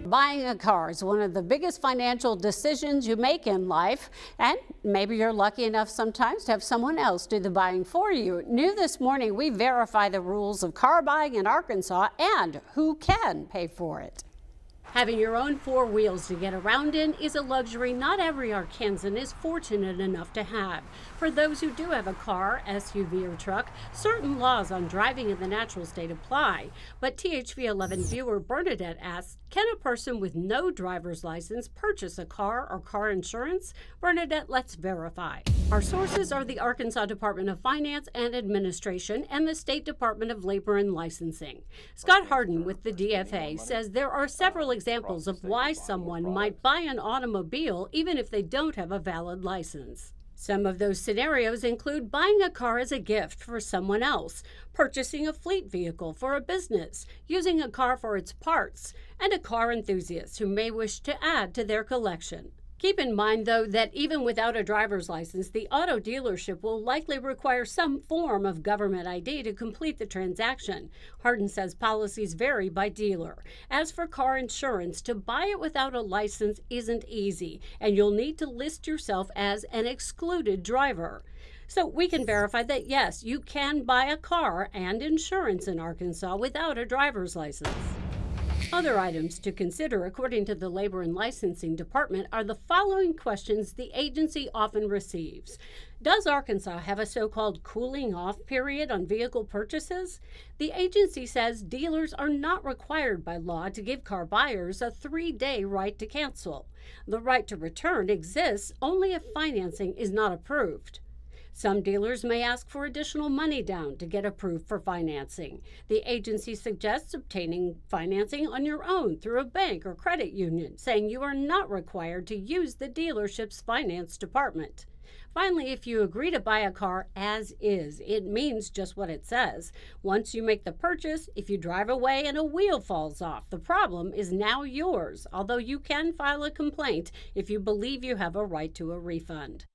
Buying a car is one of the biggest financial decisions you make in life, and maybe you're lucky enough sometimes to have someone else do the buying for you. New this morning, we verify the rules of car buying in Arkansas and who can pay for it. Having your own four wheels to get around in is a luxury not every Arkansan is fortunate enough to have. For those who do have a car, SUV, or truck, certain laws on driving in the natural state apply. But THV 11 viewer Bernadette asks, can a person with no driver's license purchase a car or car insurance? Bernadette, let's verify. Our sources are the Arkansas Department of Finance and Administration and the State Department of Labor and Licensing. Scott Harden with the DFA says there are several examples of why someone might buy an automobile even if they don't have a valid license. Some of those scenarios include buying a car as a gift for someone else, purchasing a fleet vehicle for a business, using a car for its parts, and a car enthusiast who may wish to add to their collection. Keep in mind, though, that even without a driver's license, the auto dealership will likely require some form of government ID to complete the transaction. Harden says policies vary by dealer. As for car insurance, to buy it without a license isn't easy, and you'll need to list yourself as an excluded driver. So we can verify that, yes, you can buy a car and insurance in Arkansas without a driver's license. Other items to consider, according to the Labor and Licensing Department, are the following questions the agency often receives. Does Arkansas have a so-called cooling off period on vehicle purchases? The agency says dealers are not required by law to give car buyers a 3-day right to cancel. The right to return exists only if financing is not approved. Some dealers may ask for additional money down to get approved for financing. The agency suggests obtaining financing on your own through a bank or credit union, saying you are not required to use the dealership's finance department. Finally, if you agree to buy a car as is, it means just what it says. Once you make the purchase, if you drive away and a wheel falls off, the problem is now yours, although you can file a complaint if you believe you have a right to a refund.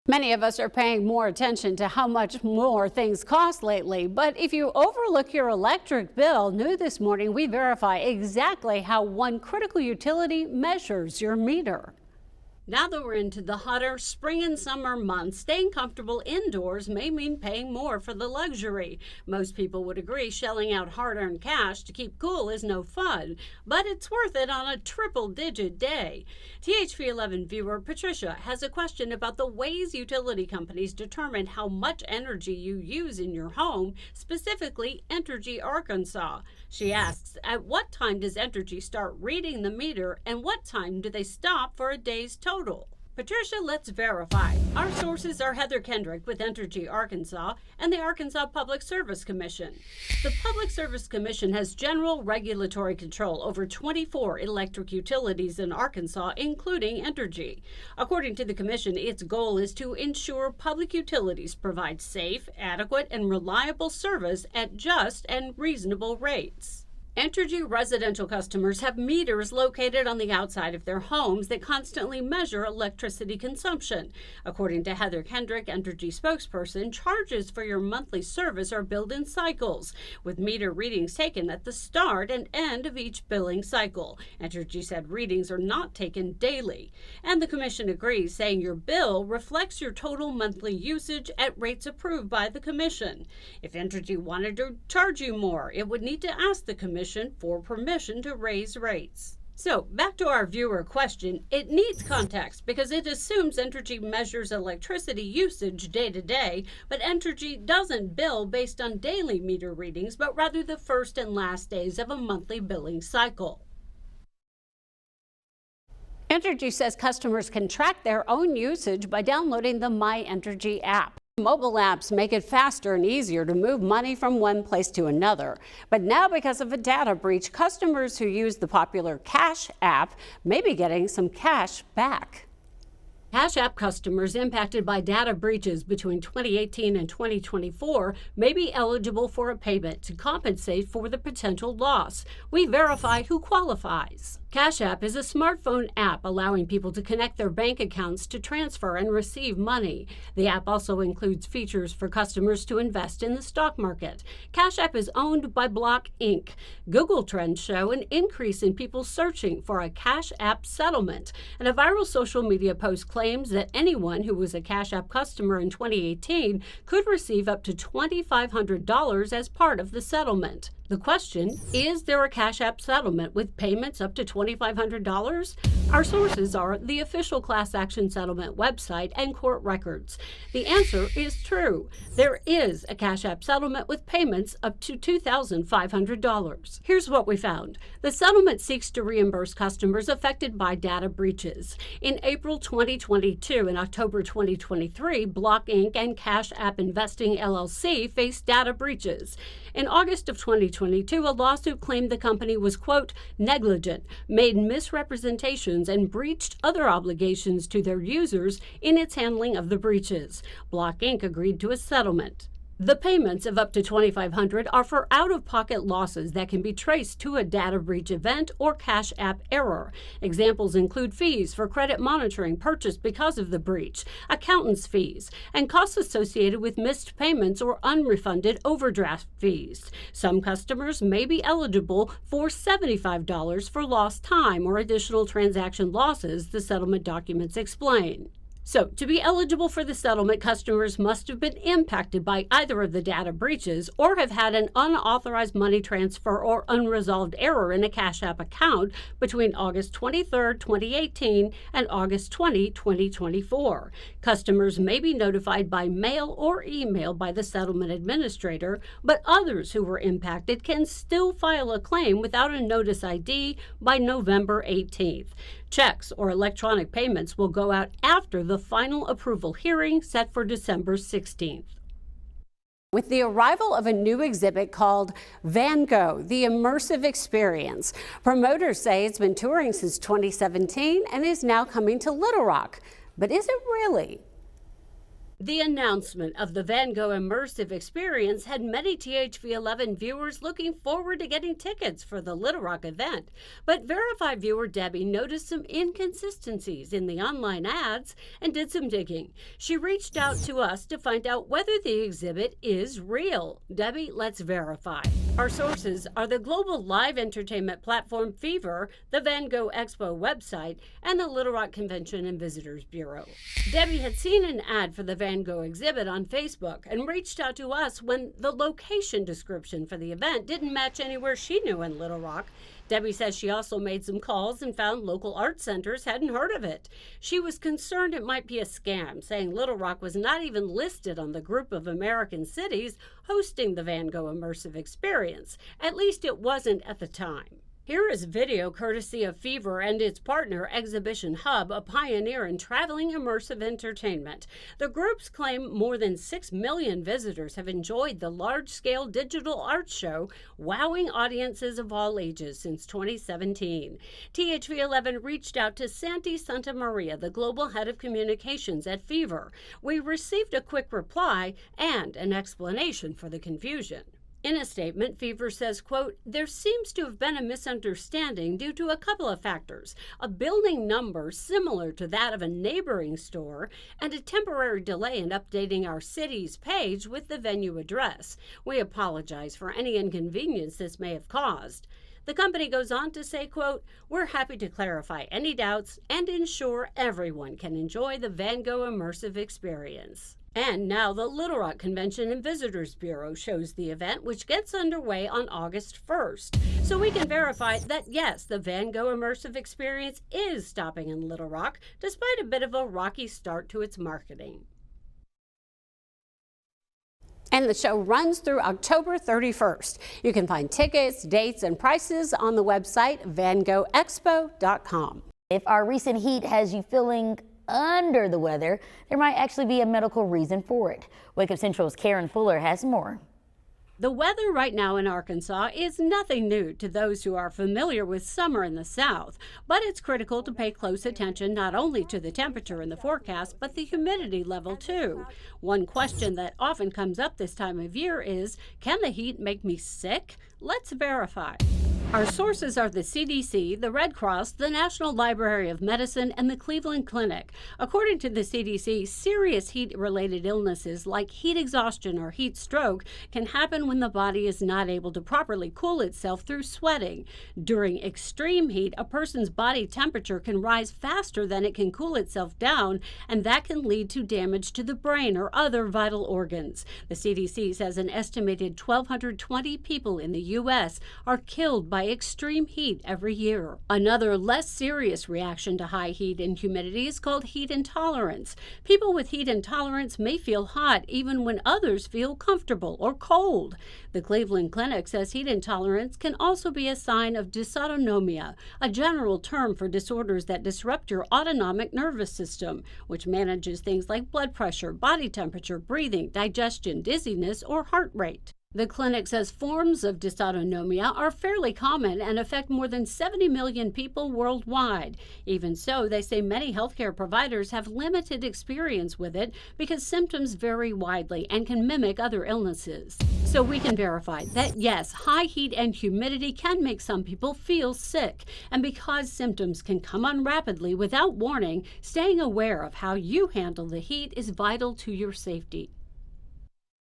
Many of us are paying more attention to how much more things cost lately, but if you overlook your electric bill, new this morning, we verify exactly how one critical utility measures your meter. Now that we're into the hotter spring and summer months, staying comfortable indoors may mean paying more for the luxury. Most people would agree shelling out hard-earned cash to keep cool is no fun, but it's worth it on a triple-digit day. THV 11 viewer Patricia has a question about the ways utility companies determine how much energy you use in your home, specifically Entergy Arkansas. She asks, at what time does Entergy start reading the meter, and what time do they stop for a day's total? Patricia, let's verify. Our sources are Heather Kendrick with Entergy Arkansas and the Arkansas Public Service Commission. The Public Service Commission has general regulatory control over 24 electric utilities in Arkansas, including Entergy. According to the commission, its goal is to ensure public utilities provide safe, adequate, and reliable service at just and reasonable rates. Entergy residential customers have meters located on the outside of their homes that constantly measure electricity consumption. According to Heather Kendrick, Entergy spokesperson, charges for your monthly service are billed in cycles, with meter readings taken at the start and end of each billing cycle. Entergy said readings are not taken daily. And the commission agrees, saying your bill reflects your total monthly usage at rates approved by the commission. If Entergy wanted to charge you more, it would need to ask the commission for permission to raise rates. So back to our viewer question, it needs context because it assumes Entergy measures electricity usage day to day, but Entergy doesn't bill based on daily meter readings, but rather the first and last days of a monthly billing cycle. Entergy says customers can track their own usage by downloading the My Entergy app. Mobile apps make it faster and easier to move money from one place to another. But now, because of a data breach, customers who use the popular Cash app may be getting some cash back. Cash App customers impacted by data breaches between 2018 and 2024 may be eligible for a payment to compensate for the potential loss. We verify who qualifies. Cash App is a smartphone app allowing people to connect their bank accounts to transfer and receive money. The app also includes features for customers to invest in the stock market. Cash App is owned by Block Inc. Google Trends show an increase in people searching for a Cash App settlement, and a viral social media post claims that anyone who was a Cash App customer in 2018 could receive up to $2,500 as part of the settlement. The question, is there a Cash App settlement with payments up to $2,500? Our sources are the official class action settlement website and court records. The answer is true. There is a Cash App settlement with payments up to $2,500. Here's what we found. The settlement seeks to reimburse customers affected by data breaches. In April 2022 and October 2023, Block Inc. and Cash App Investing LLC faced data breaches. In August of 2022, a lawsuit claimed the company was, quote, negligent, made misrepresentations, and breached other obligations to their users in its handling of the breaches. Block Inc. agreed to a settlement. The payments of up to $2,500 are for out-of-pocket losses that can be traced to a data breach event or Cash App error. Examples include fees for credit monitoring purchased because of the breach, accountant's fees, and costs associated with missed payments or unrefunded overdraft fees. Some customers may be eligible for $75 for lost time or additional transaction losses, the settlement documents explain. So, to be eligible for the settlement, customers must have been impacted by either of the data breaches or have had an unauthorized money transfer or unresolved error in a Cash App account between August 23, 2018 and August 20, 2024. Customers may be notified by mail or email by the settlement administrator, but others who were impacted can still file a claim without a notice ID by November 18th. Checks or electronic payments will go out after the final approval hearing set for December 16th. With the arrival of a new exhibit called Vango, the Immersive Experience, promoters say it's been touring since 2017 and is now coming to Little Rock. But is it really? The announcement of the Vango Immersive Experience had many THV11 viewers looking forward to getting tickets for the Little Rock event. But Verified viewer Debbie noticed some inconsistencies in the online ads and did some digging. She reached out to us to find out whether the exhibit is real. Debbie, let's verify. Our sources are the global live entertainment platform Fever, the Vango Expo website, and the Little Rock Convention and Visitors Bureau. Debbie had seen an ad for the Vango exhibit on Facebook and reached out to us when the location description for the event didn't match anywhere she knew in Little Rock. Debbie says she also made some calls and found local art centers hadn't heard of it. She was concerned it might be a scam, saying Little Rock was not even listed on the group of American cities hosting the Vango Immersive Experience. At least it wasn't at the time. Here is video courtesy of Fever and its partner Exhibition Hub, a pioneer in traveling immersive entertainment. The groups claim more than 6 million visitors have enjoyed the large-scale digital art show, wowing audiences of all ages since 2017. THV11 reached out to Santi Santa Maria, the global head of communications at Fever. We received a quick reply and an explanation for the confusion. In a statement, Fever says, quote, there seems to have been a misunderstanding due to a couple of factors, a building number similar to that of a neighboring store, and a temporary delay in updating our city's page with the venue address. We apologize for any inconvenience this may have caused. The company goes on to say, quote, we're happy to clarify any doubts and ensure everyone can enjoy the Vango Immersive Experience. And now the Little Rock Convention and Visitors Bureau shows the event, which gets underway on August 1st. So we can verify that, yes, the Vango Immersive Experience is stopping in Little Rock, despite a bit of a rocky start to its marketing. And the show runs through October 31st. You can find tickets, dates, and prices on the website vangoexpo.com. If our recent heat has you feeling under the weather, there might actually be a medical reason for it. Wake Up Central's Karen Fuller has more. The weather right now in Arkansas is nothing new to those who are familiar with summer in the South, but it's critical to pay close attention not only to the temperature in the forecast, but the humidity level too. One question that often comes up this time of year is, can the heat make me sick? Let's verify. Our sources are the CDC, the Red Cross, the National Library of Medicine, and the Cleveland Clinic. According to the CDC, serious heat-related illnesses like heat exhaustion or heat stroke can happen when the body is not able to properly cool itself through sweating. During extreme heat, a person's body temperature can rise faster than it can cool itself down, and that can lead to damage to the brain or other vital organs. The CDC says an estimated 1,220 people in the U.S. are killed by extreme heat every year. Another less serious reaction to high heat and humidity is called heat intolerance. People with heat intolerance may feel hot even when others feel comfortable or cold. The Cleveland Clinic says heat intolerance can also be a sign of dysautonomia, a general term for disorders that disrupt your autonomic nervous system, which manages things like blood pressure, body temperature, breathing, digestion, dizziness, or heart rate. The clinic says forms of dysautonomia are fairly common and affect more than 70 million people worldwide. Even so, they say many healthcare providers have limited experience with it because symptoms vary widely and can mimic other illnesses. So we can verify that yes, high heat and humidity can make some people feel sick. And because symptoms can come on rapidly without warning, staying aware of how you handle the heat is vital to your safety.